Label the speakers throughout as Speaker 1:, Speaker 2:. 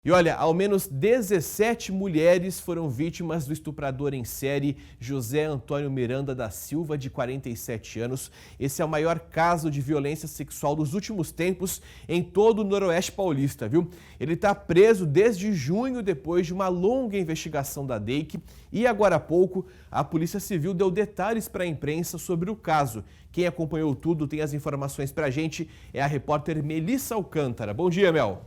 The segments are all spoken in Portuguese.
Speaker 1: E olha, ao menos 17 mulheres foram vítimas do estuprador em série José Antônio Miranda da Silva, de 47 anos. Esse é o maior caso de violência sexual dos últimos tempos em todo o Noroeste Paulista, viu? Ele está preso desde junho, depois de uma longa investigação da DEIC. E agora há pouco, a Polícia Civil deu detalhes para a imprensa sobre o caso. Quem acompanhou tudo, tem as informações para a gente, é a repórter Melissa Alcântara. Bom dia, Mel.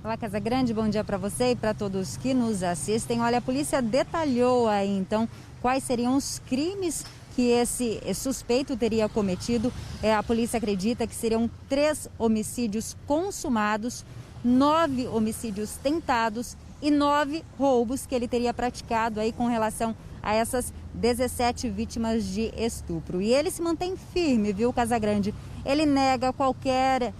Speaker 2: Olá, Casagrande, bom dia para você e para todos que nos assistem. Olha, a polícia detalhou aí, então, quais seriam os crimes que esse suspeito teria cometido. A polícia acredita que seriam 3 homicídios consumados, 9 homicídios tentados e 9 roubos que ele teria praticado aí com relação a essas 17 vítimas de estupro. E ele se mantém firme, viu, Casagrande? Ele nega qualquer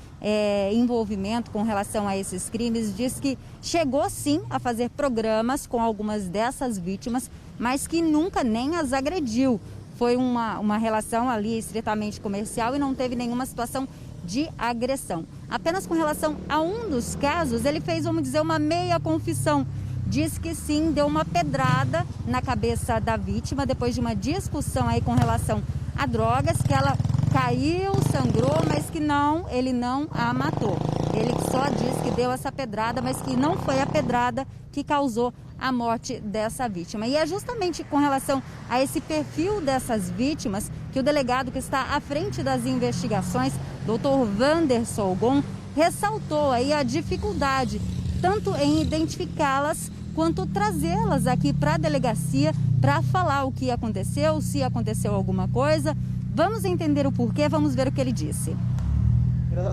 Speaker 2: envolvimento com relação a esses crimes, diz que chegou sim a fazer programas com algumas dessas vítimas, mas que nunca nem as agrediu. Foi uma relação ali estritamente comercial e não teve nenhuma situação de agressão. Apenas com relação a um dos casos, ele fez, vamos dizer, uma meia confissão. Diz que sim, deu uma pedrada na cabeça da vítima depois de uma discussão aí com relação a drogas, que ela caiu, sangrou, mas que não, ele não a matou. Ele só diz que deu essa pedrada, mas que não foi a pedrada que causou a morte dessa vítima. E é justamente com relação a esse perfil dessas vítimas que o delegado que está à frente das investigações, Dr. Wanderson Gon, ressaltou aí a dificuldade tanto em identificá-las quanto trazê-las aqui para a delegacia para falar o que aconteceu, se aconteceu alguma coisa. Vamos entender o porquê, vamos ver o que ele disse.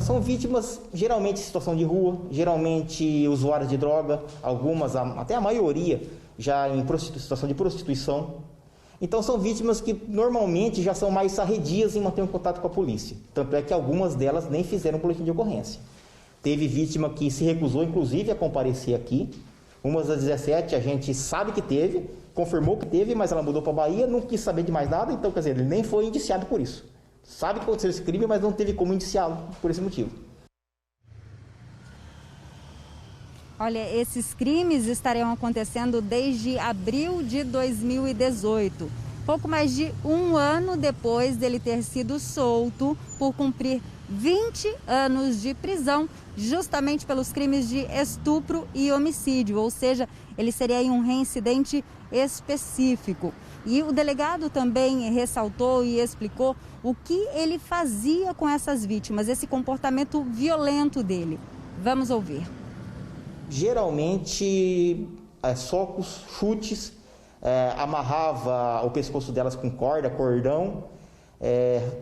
Speaker 3: São vítimas geralmente em situação de rua, geralmente usuários de droga, algumas, até a maioria, já em situação de prostituição. Então são vítimas que normalmente já são mais arredias em manter um contato com a polícia. Tanto é que algumas delas nem fizeram boletim de ocorrência. Teve vítima que se recusou, inclusive, a comparecer aqui. Uma das 17 a gente sabe que teve, confirmou que teve, mas ela mudou para a Bahia, não quis saber de mais nada, então, quer dizer, ele nem foi indiciado por isso. Sabe que aconteceu esse crime, mas não teve como indiciá-lo por esse motivo.
Speaker 2: Olha, esses crimes estariam acontecendo desde abril de 2018. Pouco mais de um ano depois dele ter sido solto por cumprir 20 anos de prisão, justamente pelos crimes de estupro e homicídio, ou seja, ele seria um reincidente específico. E o delegado também ressaltou e explicou o que ele fazia com essas vítimas, esse comportamento violento dele. Vamos ouvir.
Speaker 3: Geralmente, socos, chutes, amarrava o pescoço delas com corda, cordão,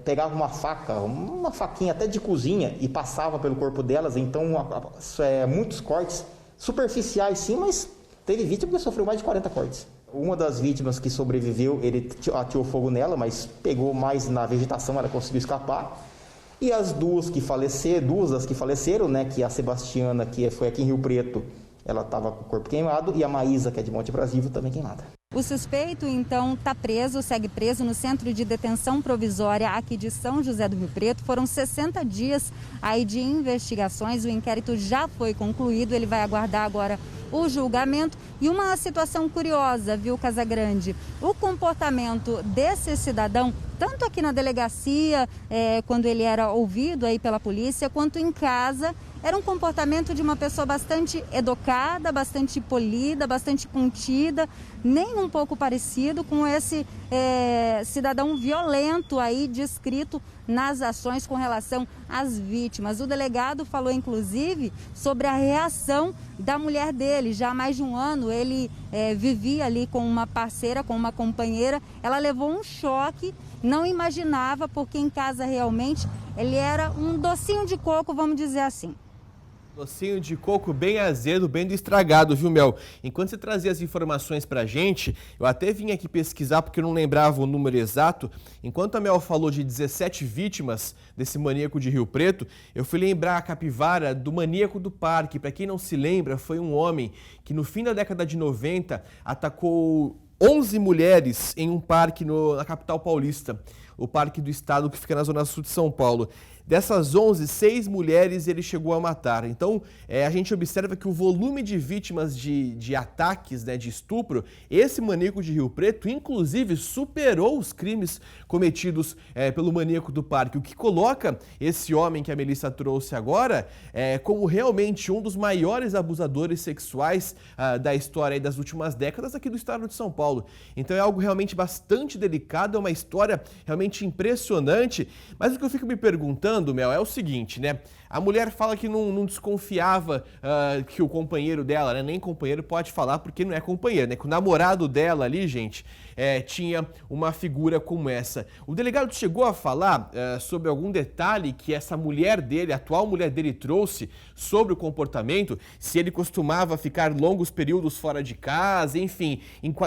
Speaker 3: pegava uma faquinha até de cozinha e passava pelo corpo delas. Então, muitos cortes superficiais sim, mas teve vítima que sofreu mais de 40 cortes. Uma das vítimas que sobreviveu, ele atirou fogo nela, mas pegou mais na vegetação, ela conseguiu escapar. E as duas das que faleceram, né, que a Sebastiana, que foi aqui em Rio Preto, ela estava com o corpo queimado, e a Maísa, que é de Monte Brasível, também queimada.
Speaker 2: O suspeito, então, está preso, segue preso no Centro de Detenção Provisória aqui de São José do Rio Preto. Foram 60 dias aí de investigações, o inquérito já foi concluído, ele vai aguardar agora o julgamento. E uma situação curiosa, viu, Casagrande? O comportamento desse cidadão, tanto aqui na delegacia, quando ele era ouvido aí pela polícia, quanto em casa, era um comportamento de uma pessoa bastante educada, bastante polida, bastante contida, nem um pouco parecido com esse cidadão violento aí descrito nas ações com relação às vítimas. O delegado falou, inclusive, sobre a reação da mulher dele. Já há mais de um ano ele vivia ali com uma parceira, com uma companheira. Ela levou um choque, não imaginava, porque em casa realmente ele era um docinho de coco, vamos dizer assim.
Speaker 1: Docinho de coco bem azedo, bem do estragado, viu, Mel? Enquanto você trazia as informações pra gente, eu até vim aqui pesquisar porque eu não lembrava o número exato. Enquanto a Mel falou de 17 vítimas desse maníaco de Rio Preto, eu fui lembrar a capivara do maníaco do parque. Pra quem não se lembra, foi um homem que no fim da década de 90 atacou 11 mulheres em um parque na capital paulista, o Parque do Estado, que fica na zona sul de São Paulo. Dessas 11, 6 mulheres ele chegou a matar. Então, a gente observa que o volume de vítimas de ataques, né, de estupro, esse maníaco de Rio Preto, inclusive, superou os crimes cometidos pelo maníaco do parque, o que coloca esse homem que a Melissa trouxe agora como realmente um dos maiores abusadores sexuais da história aí das últimas décadas aqui do estado de São Paulo. Então é algo realmente bastante delicado, é uma história realmente impressionante, mas o que eu fico me perguntando, Mel, é o seguinte, né? A mulher fala que não desconfiava que o companheiro dela, né? Nem companheiro pode falar porque não é companheiro, né? Que o namorado dela ali, gente, tinha uma figura como essa. O delegado chegou a falar sobre algum detalhe que essa mulher dele, a atual mulher dele, trouxe sobre o comportamento, se ele costumava ficar longos períodos fora de casa, enfim,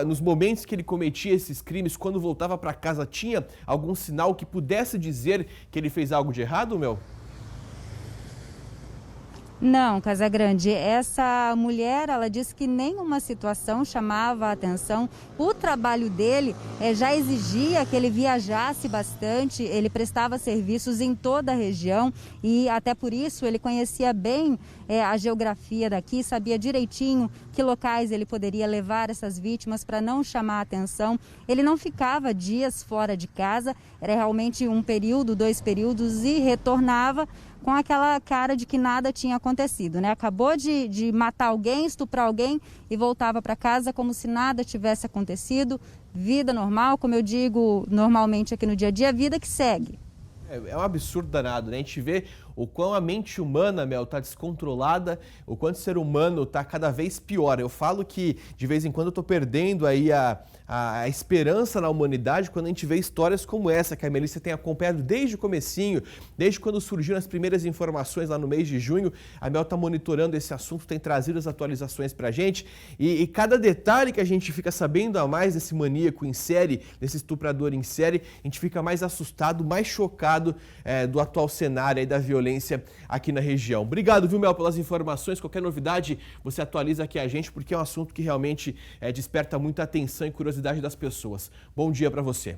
Speaker 1: nos momentos que ele cometia esses crimes, quando voltava para casa, tinha algum sinal que pudesse dizer que ele fez algo de errado, Mel?
Speaker 2: Não, Casagrande, essa mulher, ela disse que nenhuma situação chamava a atenção. O trabalho dele já exigia que ele viajasse bastante, ele prestava serviços em toda a região e até por isso ele conhecia bem a geografia daqui, sabia direitinho que locais ele poderia levar essas vítimas para não chamar a atenção. Ele não ficava dias fora de casa, era realmente um período, 2 períodos e retornava com aquela cara de que nada tinha acontecido, né? Acabou de matar alguém, estuprar alguém e voltava para casa como se nada tivesse acontecido. Vida normal, como eu digo normalmente aqui no dia a dia, vida que segue.
Speaker 1: É um absurdo danado, né? A gente vê o quão a mente humana, Mel, está descontrolada, o quanto o ser humano está cada vez pior. Eu falo que, de vez em quando, eu estou perdendo aí a esperança na humanidade quando a gente vê histórias como essa, que a Melissa tem acompanhado desde o comecinho, desde quando surgiram as primeiras informações lá no mês de junho. A Mel está monitorando esse assunto, tem trazido as atualizações para a gente. E cada detalhe que a gente fica sabendo a mais desse maníaco em série, desse estuprador em série, a gente fica mais assustado, mais chocado do atual cenário aí da violência aqui na região. Obrigado, viu, Mel, pelas informações. Qualquer novidade, você atualiza aqui a gente, porque é um assunto que realmente desperta muita atenção e curiosidade das pessoas. Bom dia para você.